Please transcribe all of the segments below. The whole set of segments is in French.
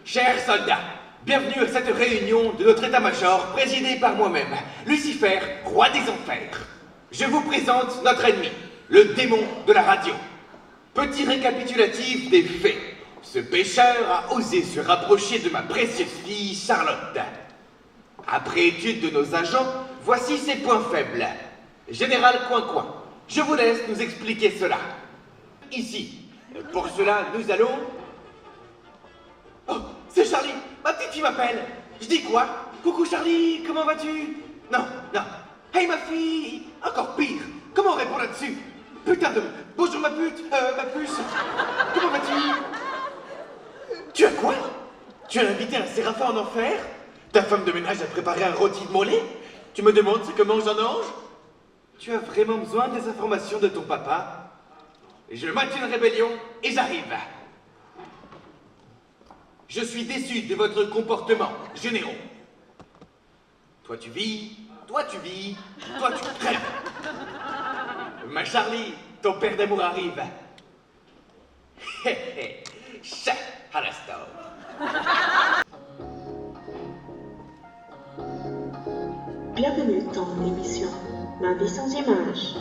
Chers soldats, bienvenue à cette réunion de notre état-major présidé par moi-même, Lucifer, roi des enfers. Je vous présente notre ennemi, le démon de la radio. Petit récapitulatif des faits. Ce pécheur a osé se rapprocher de ma précieuse fille Charlotte. Après étude de nos agents, voici ses points faibles. Général Coin-Coin, je vous laisse nous expliquer cela. Ici, pour cela, nous allons... Oh, c'est Charlie, ma petite fille m'appelle. Je dis quoi? Coucou Charlie, comment vas-tu? Non, non. Hey ma fille, encore pire. Comment on répond là-dessus? Putain de... Bonjour ma pute, ma puce. Comment vas-tu? Tu as quoi? Tu as invité un séraphin en enfer? Ta femme de ménage a préparé un rôti de mon lait? Tu me demandes ce que mange un ange? Tu as vraiment besoin des informations de ton papa? Je mate une rébellion et j'arrive. Je suis déçu de votre comportement, généraux. Toi tu vis, toi tu vis, toi tu crèves. Ma Charlie, ton père d'amour arrive. Hé hé, chat à la store. Bienvenue dans l'émission Ma vie sans image.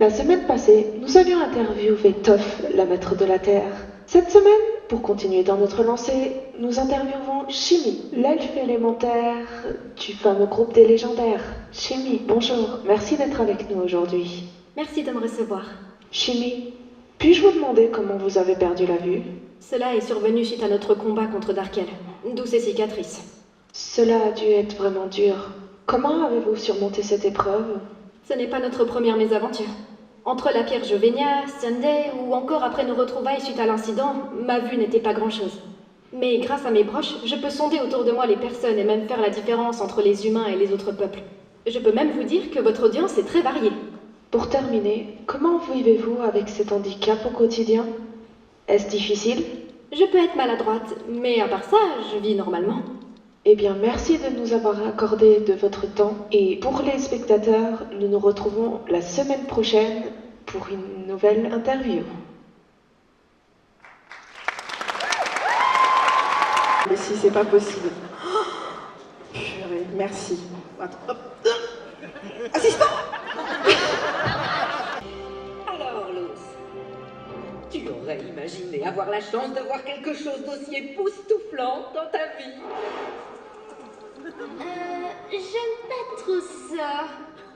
La semaine passée, nous avions interviewé Toph, la maître de la Terre. Cette semaine, pour continuer dans notre lancée, nous interviewons Shimi, l'elfe élémentaire du fameux groupe des légendaires. Shimi, bonjour, merci d'être avec nous aujourd'hui. Merci de me recevoir. Shimi, puis-je vous demander comment vous avez perdu la vue? Cela est survenu suite à notre combat contre Darkel, d'où ces cicatrices. Cela a dû être vraiment dur. Comment avez-vous surmonté cette épreuve? Ce n'est pas notre première mésaventure. Entre la pierre Jovenia, Sunday ou encore après nos retrouvailles suite à l'incident, ma vue n'était pas grand-chose. Mais grâce à mes broches, je peux sonder autour de moi les personnes et même faire la différence entre les humains et les autres peuples. Je peux même vous dire que votre audience est très variée. Pour terminer, comment vivez-vous avec cet handicap au quotidien? Est-ce difficile? Je peux être maladroite, mais à part ça, je vis normalement. Eh bien, merci de nous avoir accordé de votre temps. Et pour les spectateurs, nous nous retrouvons la semaine prochaine pour une nouvelle interview. Mais si, c'est pas possible. Oh, purée, merci. Attends, hop. Assistant! Alors, Luce, tu aurais imaginé avoir la chance de voir quelque chose d'aussi époustouflant dans ta vie? J'aime pas trop ça.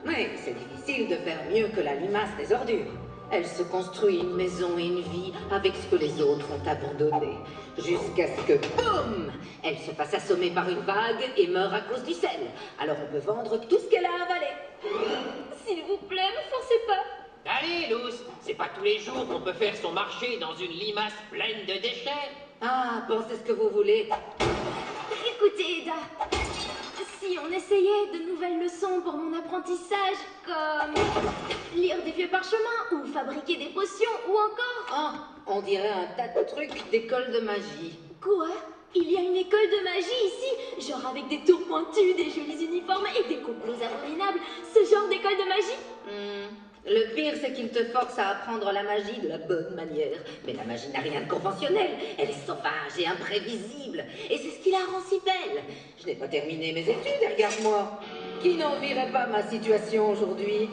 Oui, c'est difficile de faire mieux que la limace des ordures. Elle se construit une maison et une vie avec ce que les autres ont abandonné. Jusqu'à ce que, boum, elle se fasse assommer par une vague et meure à cause du sel. Alors on peut vendre tout ce qu'elle a avalé. S'il vous plaît, me forcez pas. Allez, Luce, c'est pas tous les jours qu'on peut faire son marché dans une limace pleine de déchets. Ah, pensez ce que vous voulez. Écoutez, Eda, si on essayait de nouvelles leçons pour mon apprentissage, comme lire des vieux parchemins ou fabriquer des potions ou encore... Ah, on dirait un tas de trucs d'école de magie. Quoi? Il y a une école de magie ici, genre avec des tours pointues, des jolis uniformes et des complots abominables. Ce genre d'école de magie? Le pire, c'est qu'il te force à apprendre la magie de la bonne manière. Mais la magie n'a rien de conventionnel. Elle est sauvage et imprévisible. Et c'est ce qui la rend si belle. Je n'ai pas terminé mes études, et regarde-moi. Qui n'envierait pas ma situation aujourd'hui?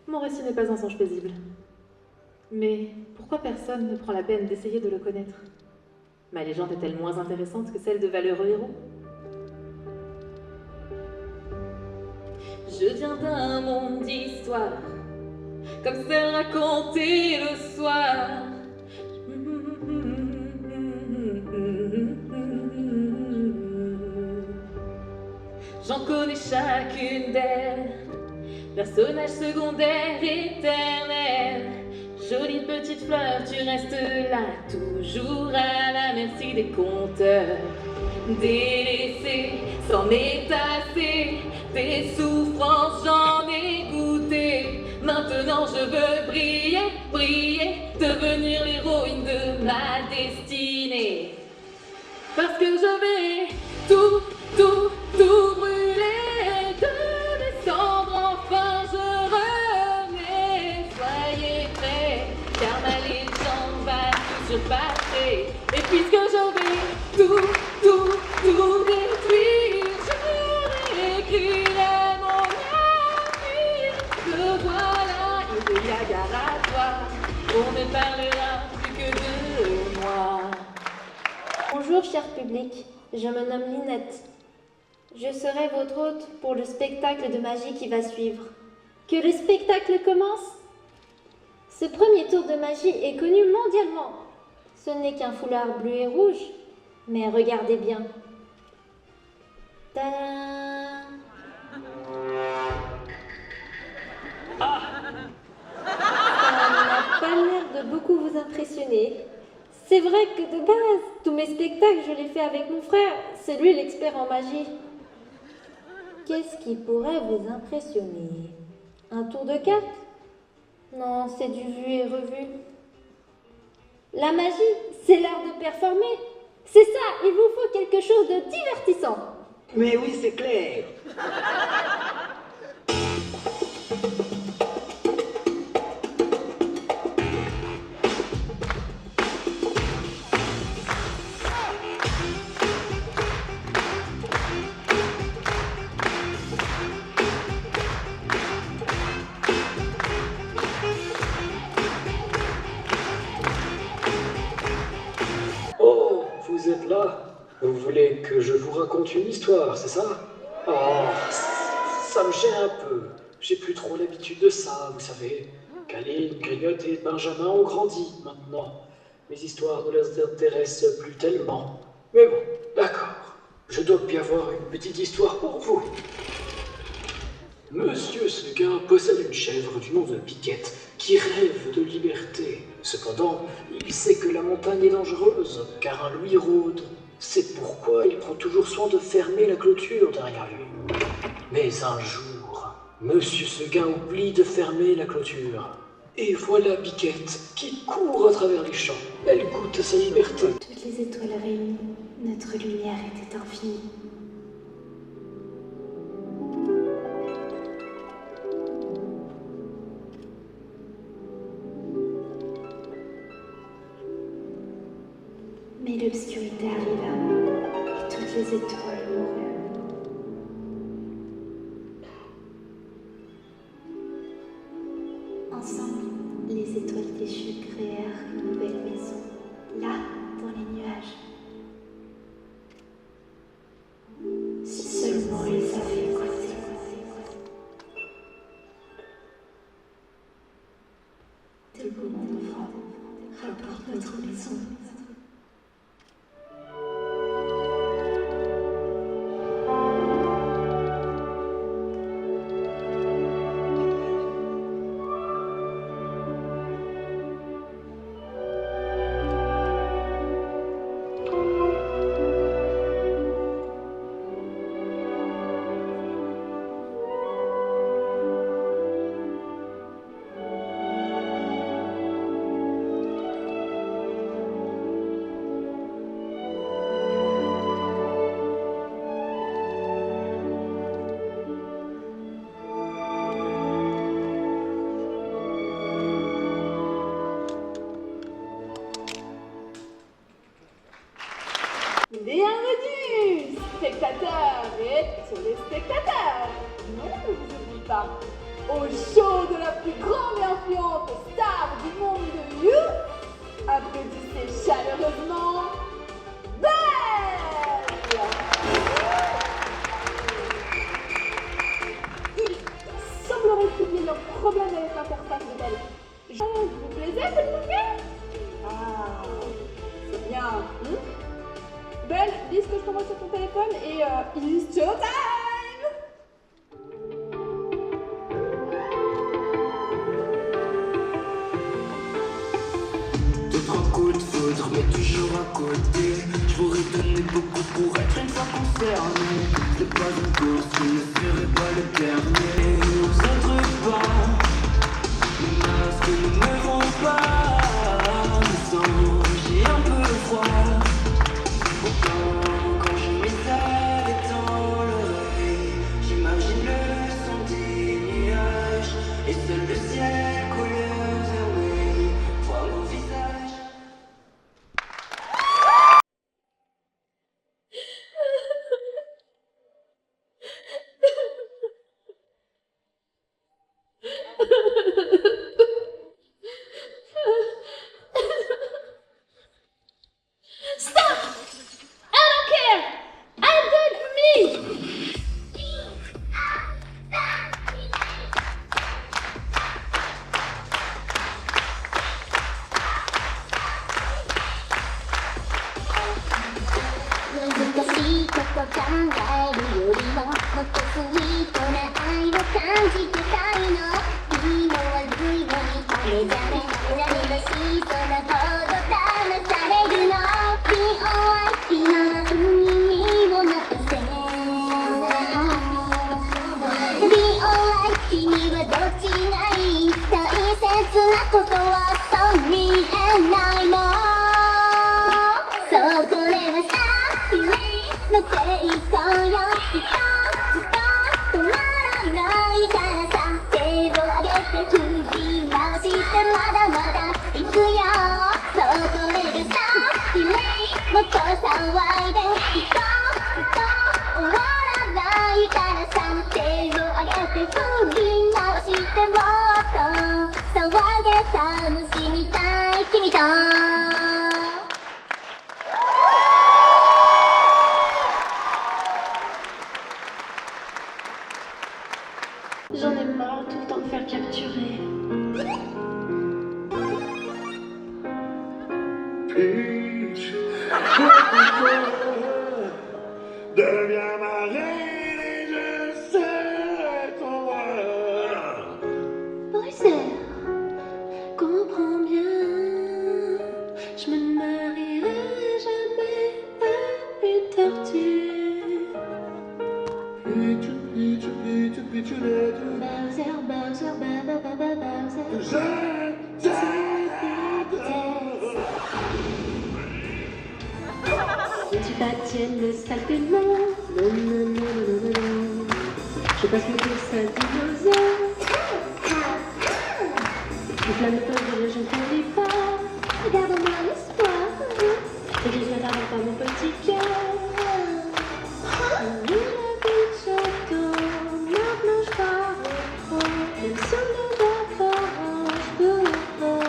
Mon récit n'est pas un songe paisible. Mais pourquoi personne ne prend la peine d'essayer de le connaître? Ma légende est-elle moins intéressante que celle de valeureux héros? Je viens d'un monde d'histoire, comme celle racontée le soir. J'en connais chacune d'elles, personnage secondaire éternel. Jolie petite fleur, tu restes là, toujours à la merci des compteurs. Délaissée, c'en est assez, tes souffrances j'en ai goûté. Maintenant je veux briller, briller, devenir l'héroïne de ma destinée. Parce que je vais tout brûler, de mes cendres enfin je public. Je me nomme Linette. Je serai votre hôte pour le spectacle de magie qui va suivre. Que le spectacle commence! Ce premier tour de magie est connu mondialement. Ce n'est qu'un foulard bleu et rouge, mais regardez bien. Tadam! Ça n'a pas l'air de beaucoup vous impressionner. C'est vrai que de base, tous mes spectacles, je les fais avec mon frère. C'est lui l'expert en magie. Qu'est-ce qui pourrait vous impressionner? Un tour de cartes? Non, c'est du vu et revu. La magie, c'est l'art de performer. C'est ça, il vous faut quelque chose de divertissant. Mais oui, c'est clair. Oh, vous êtes là? Vous voulez que je vous raconte une histoire, c'est ça? Oh, ça me gêne un peu. J'ai plus trop l'habitude de ça, vous savez. Kaline, Grignotte et Benjamin ont grandi maintenant. Mes histoires ne les intéressent plus tellement. Mais bon, d'accord. Je dois bien avoir une petite histoire pour vous. Monsieur Seguin possède une chèvre du nom de Biquette qui rêve de liberté. Cependant, il sait que la montagne est dangereuse, car un loup y rôde. C'est pourquoi il prend toujours soin de fermer la clôture derrière lui. Mais un jour, Monsieur Seguin oublie de fermer la clôture. Et voilà Biquette qui court à travers les champs. Elle goûte à sa liberté. Toutes les étoiles réunies, notre lumière était infinie. Mais l'obscurité arriva, et toutes les étoiles moururent. Ensemble, les étoiles déchues créèrent une nouvelle maison, là, dans les nuages. Si seulement ils avaient écouté. Debout, mon enfant, rapporte notre maison. Bienvenue, spectateurs et téléspectateurs. Non, je ne vous oublie pas. Au show de la plus grande et influente star du monde de You, applaudissez chaleureusement Belle. Il semblerait qu'il y ait un problème avec l'interface de Belle. Vous plaisez, s'il vous plaît? Ah, c'est bien. Belle, dis ce que je t'envoie sur ton téléphone et it's showtime! Deux, trois coups de foudre, mais toujours à côté. Je pourrais donner beaucoup pour être une fois concerné. C'est pas une course, je ne serai pas le dernier. Nous autres pas, les masques ne me vont pas. Me sens, j'ai un peu froid. Quand je m'étale dans l'oreille, j'imagine le son des nuages et seul le ciel couleur vermeille voit mon visage. J'en ai marre tout le temps de faire capturer. Peach, deviens ma reine et je serai ton roi. Bruxelles, comprends bien, je me marierai jamais à une tortue. Bowser, Bowser, Bowser. Tu batiennes le sale paiement. Non, non, non, non, non, non. Je passe mon tour sale dinosaure. Les flammes de peur, je ne t'oublie pas. Regarde-moi l'espoir. Et je viens d'avoir par mon petit cœur. Oui, la vie de château. Maintenant je pars au front. Même soldat d'apparence pour le fond.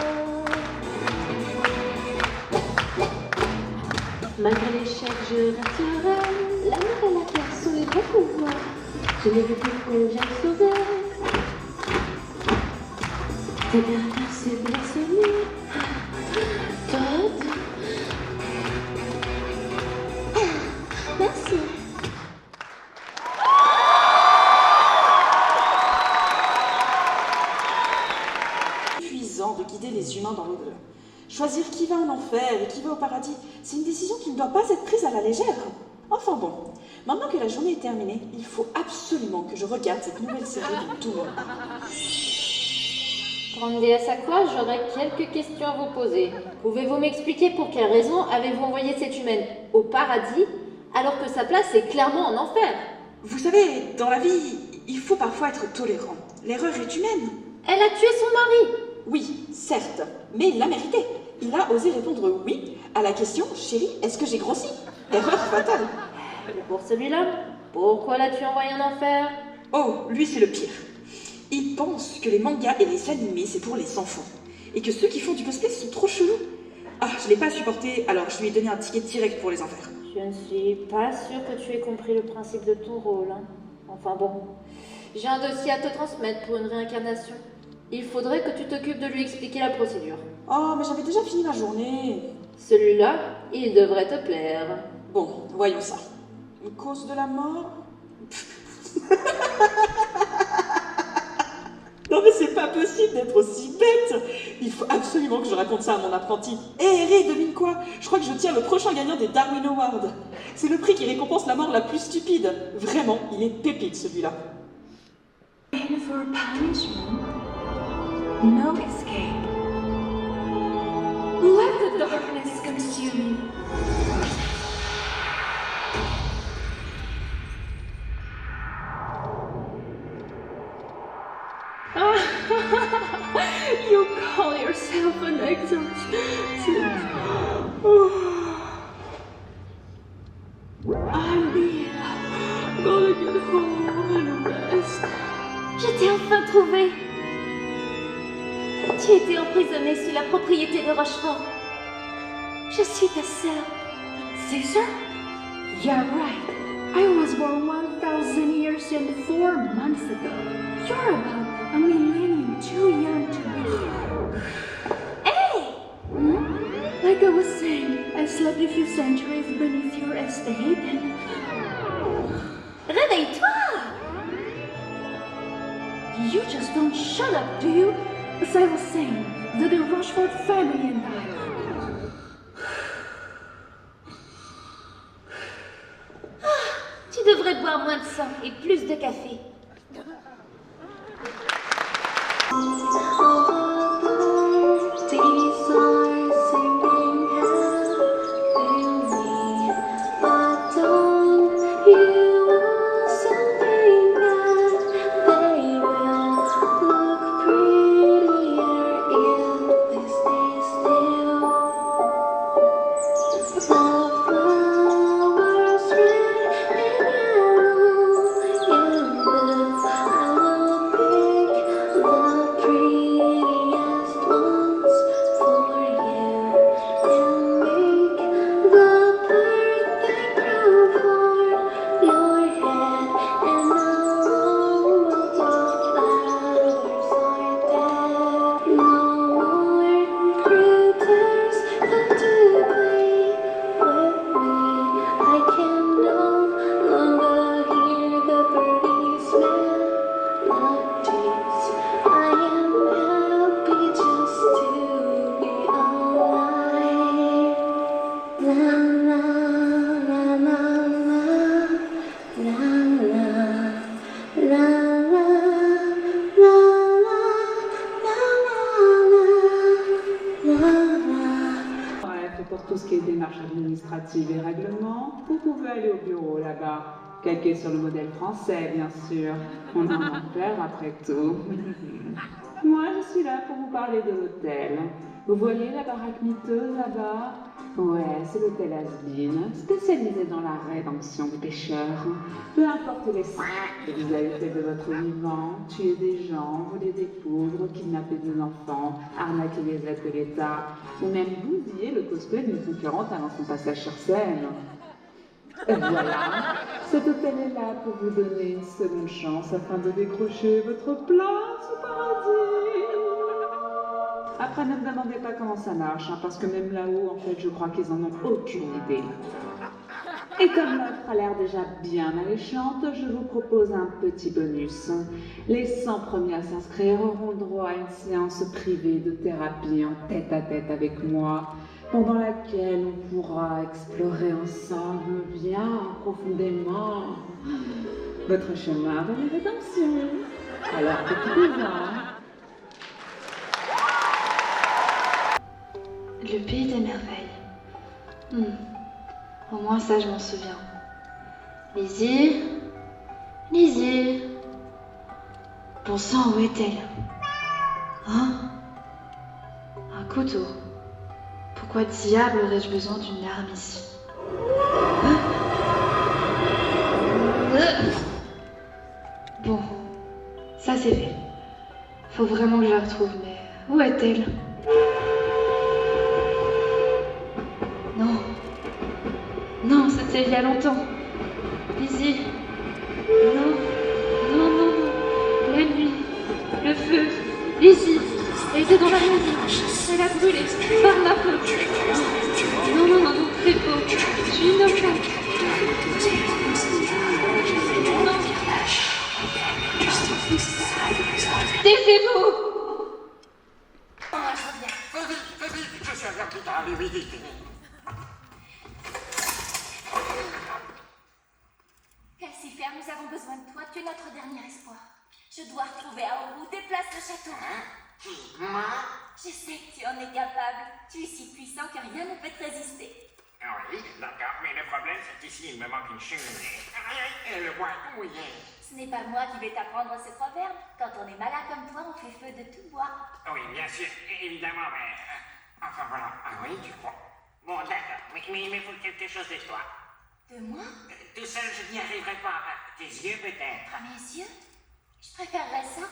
Malgré l'échec, je resterai. L'amour et la guerre sont les vrais pouvoirs. Je n'ai vu plus qu'on vient me sauver. T'es bien percé blasphémie. Todd. Merci. Épuisant de guider les humains dans l'au-delà. Choisir qui va en enfer et qui va au paradis, c'est une décision qui ne doit pas être prise à la légère. Enfin bon, maintenant que la journée est terminée, il faut absolument que je regarde cette nouvelle série de tout le monde. Grande déesse Aqua, j'aurais quelques questions à vous poser. Pouvez-vous m'expliquer pour quelle raison avez-vous envoyé cette humaine au paradis alors que sa place est clairement en enfer? Vous savez, dans la vie, il faut parfois être tolérant. L'erreur est humaine. Elle a tué son mari. Oui, certes, mais il l'a mérité. Il a osé répondre oui à la question « Chérie, est-ce que j'ai grossi ?» Erreur fatale. Et pour celui-là, pourquoi l'as-tu envoyé en enfer? Oh, lui c'est le pire. Il pense que les mangas et les animés c'est pour les enfants. Et que ceux qui font du cosplay sont trop chelous. Ah, je l'ai pas supporté, alors je lui ai donné un ticket direct pour les enfers. Je ne suis pas sûre que tu aies compris le principe de ton rôle. Hein. Enfin bon, j'ai un dossier à te transmettre pour une réincarnation. Il faudrait que tu t'occupes de lui expliquer la procédure. Oh, mais j'avais déjà fini ma journée. Celui-là, il devrait te plaire. Bon, voyons ça. Une cause de la mort? Non mais c'est pas possible d'être aussi bête. Il faut absolument que je raconte ça à mon apprenti. Hé, Ray, devine quoi? Je crois que je tiens le prochain gagnant des Darwin Awards. C'est le prix qui récompense la mort la plus stupide. Vraiment, il est pépite celui-là. For punishment, no escape. Let the darkness consume you. You call yourself an exorcist. I'm gonna get home and rest. Je t'ai enfin trouvé. Tu étais emprisonnée sous la propriété de Rochefort. Je suis ta sœur. Caesar? You're right. I was born 1,000 years and 4 months ago. You're about a millennium too young to be here. Hey! Like I was saying, I slept a few centuries beneath your estate and... Réveille-toi! You just don't shut up, do you? As I was saying, the Rochefort family and I. Tu devrais boire moins de sang et plus de café. Pour tout ce qui est démarches administratives et règlements, vous pouvez aller au bureau là-bas, calqué sur le modèle français, bien sûr. On a un enfer après tout. Moi, je suis là pour vous parler de l'hôtel. Vous voyez la baraque miteuse là-bas? Ouais, c'est l'hôtel Has-Been, spécialisé dans la rédemption des pécheurs. Peu importe les actes que vous avez fait de votre vivant, tuer des gens, voler des poudres, kidnapper des enfants, arnaquer les aides de l'État, ou même bousiller le cosplay d'une concurrente avant son passage sur scène. Et voilà, cet hôtel est là pour vous donner une seconde chance afin de décrocher votre place au paradis. Après, ne me demandez pas comment ça marche, hein, parce que même là-haut, en fait, je crois qu'ils en ont aucune idée. Et comme l'offre a l'air déjà bien alléchante, je vous propose un petit bonus. Les 100 premiers à s'inscrire auront droit à une séance privée de thérapie en tête-à-tête avec moi, pendant laquelle on pourra explorer ensemble bien profondément votre chemin vers la rédemption. Alors, écoutez-en. Le pays des merveilles. Au moins ça, je m'en souviens. Lizzie. Lizzie. Bon sang, où est-elle? Hein? Un couteau. Pourquoi diable aurais-je besoin d'une arme ici? Bon, ça c'est fait. Faut vraiment que je la retrouve, mais où est-elle? Non. Non, c'était il y a longtemps. Lizzie. Non. Non, non, non. La nuit. Le feu. Lizzie. Elle était dans la maison. Elle a brûlé. Par ma faute. Non, non, non, non, c'est faux. Je suis innocente. Non. Taisez-vous. Moi, je reviens. Fais vite, je suis un plus tard, vite. Calcifer, nous avons besoin de toi. Tu es notre dernier espoir. Je dois retrouver Aoru. Déplace le château. Moi? Je sais que tu en es capable. Tu es si puissant que rien ne peut te résister. Oui, d'accord, mais le problème, c'est qu'ici, il me manque une cheminée. Et le bois tout mouillé. Ce n'est pas moi qui vais t'apprendre ce proverbe. Quand on est malin comme toi, on fait feu de tout bois. Oui, bien sûr, évidemment, mais... enfin, voilà. Ah oui, tu crois? Bon, d'accord, mais il faut quelque chose de toi. De moi? Tout seul, je n'y arriverai pas. Tes yeux, peut-être. Mes yeux? Je préférerais ça.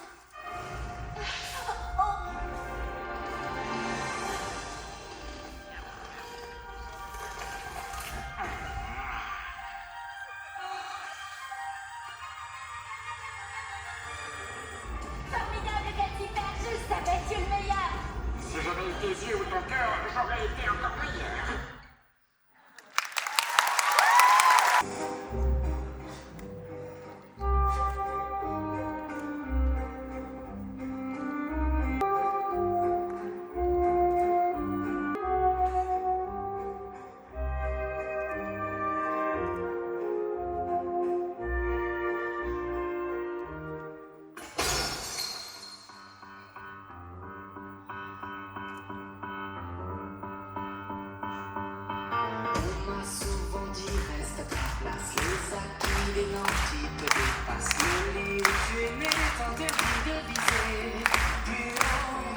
Formidable, Calcifer, je savais, tu es le meilleur. Si j'avais eu tes yeux ou ton cœur, j'aurais été encore meilleur. L'ennemi des nantis te dépasse. Le lit où tu es né est interdit de viser. Plus haut,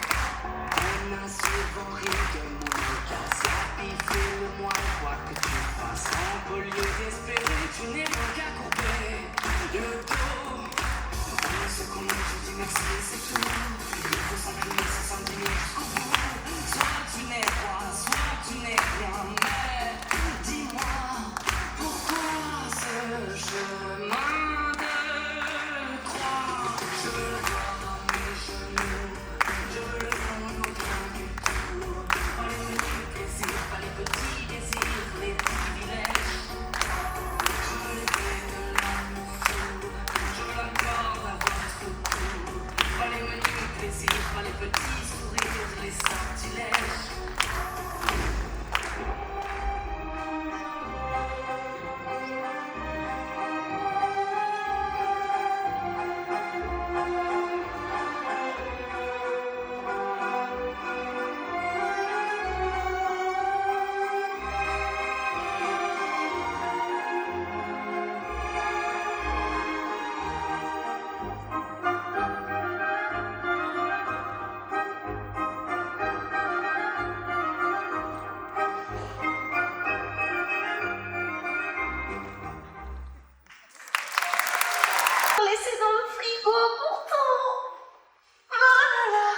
menace vent rire de mon casse. La bif est le moins quoi que tu fasses. En beau lieu d'espérer, tu n'es pas qu'à courber le dos. Ce qu'on a, je dis merci et c'est tout. Il faut s'entraîner, c'est s'endigner jusqu'au bout. Soit tu n'es pas, soit tu n'es rien. Mais dis-moi, pourquoi ce chemin de croix? Je le vois dans mes genoux, je le sens aucun du tout. Pas les petits plaisirs, pas les petits désirs, les privilèges. Je les fais de l'amour fou, je l'accorde à votre cou. Pas les menus plaisirs, pas les petits sourires, les sortilèges. Laissé dans le frigo pourtant. Oh là là.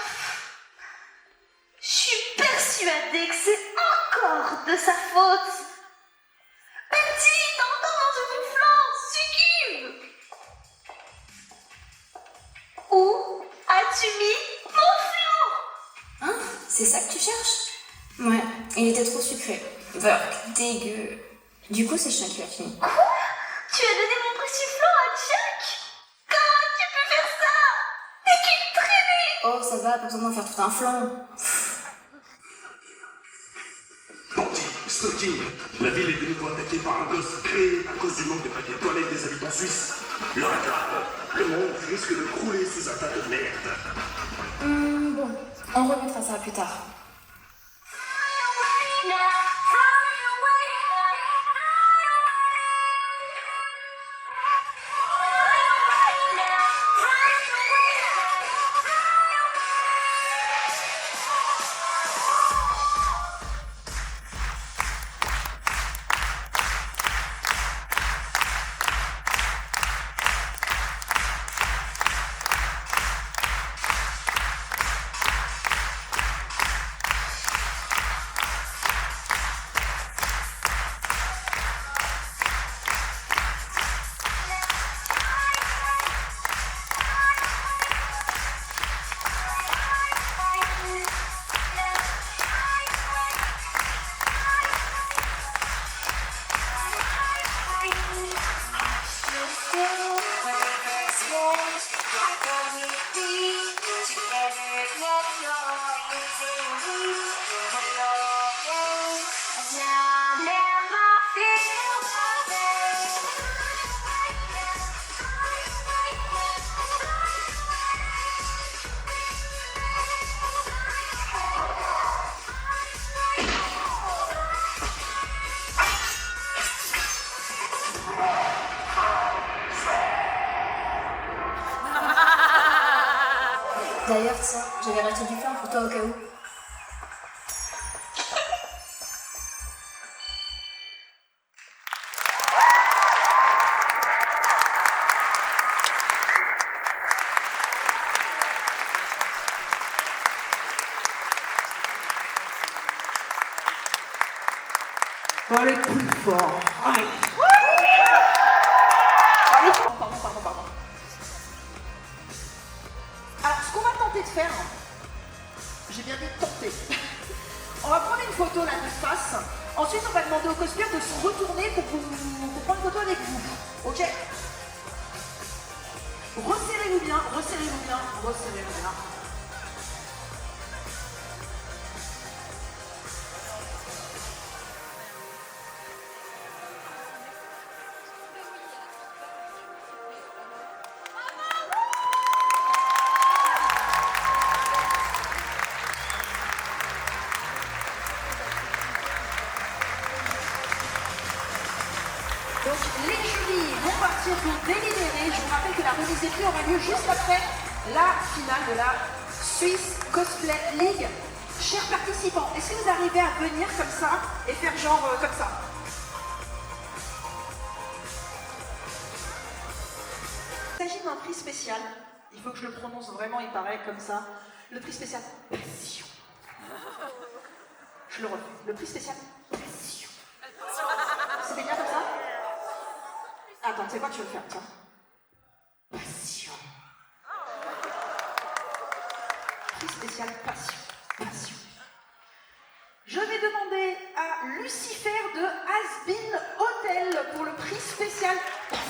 Je suis persuadée que c'est encore de sa faute. Betty, t'as encore mangé mon flan, succube. Où as-tu mis mon flan? Hein? C'est ça que tu cherches? Ouais, il était trop sucré. Burk, dégueu. Du coup, c'est Chuck qui a fini. Quoi? Tu as donné mon précieux flan à Chuck? Comment tu peux faire ça? T'es qu'une traînée. Oh, ça va, pas besoin d'en faire tout un flan. Stocking. La ville est de nouveau attaquée par un gosse créé à cause du manque de papier toilette des habitants suisses. Le le monde risque de crouler sous un tas de merde. Bon, on remettra ça plus tard. D'ailleurs, tiens, j'avais racheté du flan pour toi au cas où. Allez, plus fort. Allez. Pardon. Alors, ce qu'on va tenter de faire, j'ai bien dit tenter. On va prendre une photo là de face. Ensuite, on va demander au cosplayer de se retourner pour prendre une photo avec vous. Ok? Resserrez-vous bien. Donc les jurys vont partir je vous rappelle que la remise des prix aura lieu juste après la finale de la Swiss Cosplay League. Chers participants, est-ce que vous arrivez à venir comme ça et faire genre comme ça? Il s'agit d'un prix spécial. Il faut que je le prononce vraiment, il paraît comme ça. Le prix spécial Passion. Je le refais. Le prix spécial Passion. C'était bien comme ça? Attends, tu sais quoi, tu veux le faire, tiens. Passion. Prix spécial Passion. Passion. Je vais demander à Lucifer de Has-Been Hotel pour le prix spécial Passion.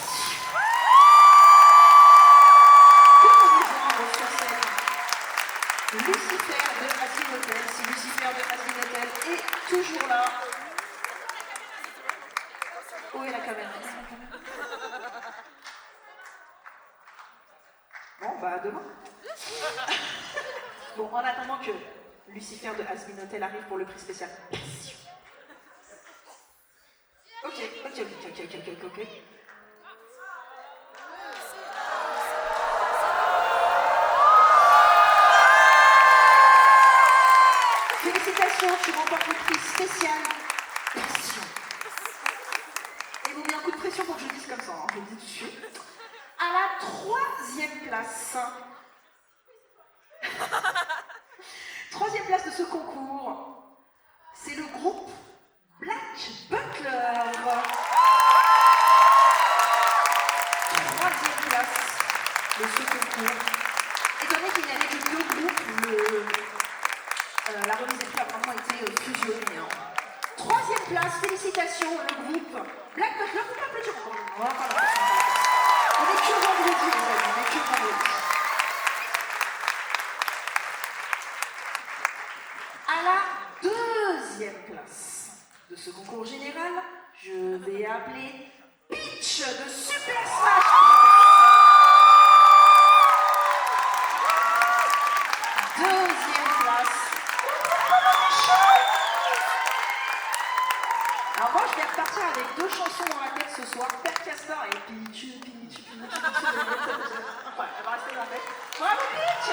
Que pouvez-vous rendre sur scène? Lucifer de Has-Been Hotel, si Lucifer de Has-Been Hotel est toujours là. Où est la caméra? Bon, bah demain. Bon, en attendant que Lucifer de Has-Been Hotel arrive pour le prix spécial Passion. Ok. Félicitations, tu remportes le prix spécial Passion. Et vous mettez un coup de pression pour que je dise comme ça, hein, je le dis tout de suite. À la 3e place. 3e place de ce concours, c'est le groupe Black Butler. 3e place de ce concours. Étant donné qu'il n'y avait que 2 groupes, la remise des prix a vraiment été fusionnée. 3e place, félicitations, le groupe Black Butler. Vous pouvez applaudir encore. On est que vendredi, les amis, on est que vendredi. À la 2e place de ce concours général, je vais appeler Peach de Super Smash Bros. 2e place. Alors moi je vais repartir avec 2 chansons dans la tête ce soir, Père Castor et Peach. Enfin, elle va rester dans la tête. Bravo Peach!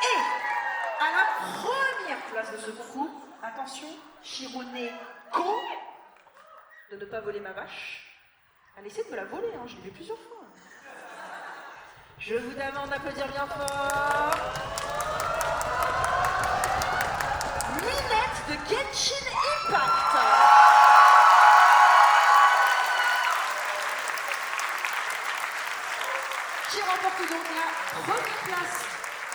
Et à la 1re place de ce concours, attention, Chironé Ko, de ne pas voler ma vache. Elle essaie de me la voler, hein, je l'ai vu plusieurs fois. Je vous demande d'applaudir bien fort. Minette de Genshin Impact. Qui remporte donc la 1re place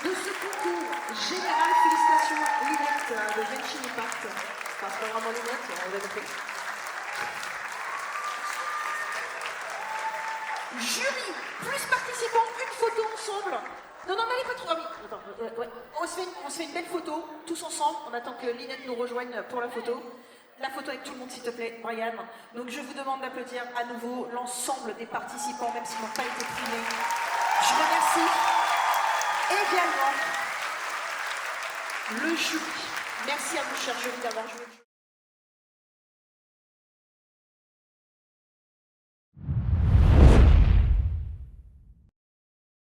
de ce concours général. Félicitations Minette de Genshin Impact. Enfin, c'est pas vraiment Minette, on vous a compris. Jury, plus participants, une photo ensemble. Non, n'allez pas trop. Ah oui, attends, ouais. On se fait une belle photo, tous ensemble. On attend que Linette nous rejoigne pour la photo. La photo avec tout le monde, s'il te plaît, Brian. Donc je vous demande d'applaudir à nouveau l'ensemble des participants, même s'ils n'ont pas été primés. Je remercie également le jury. Merci à vous, chers jurys, d'avoir joué.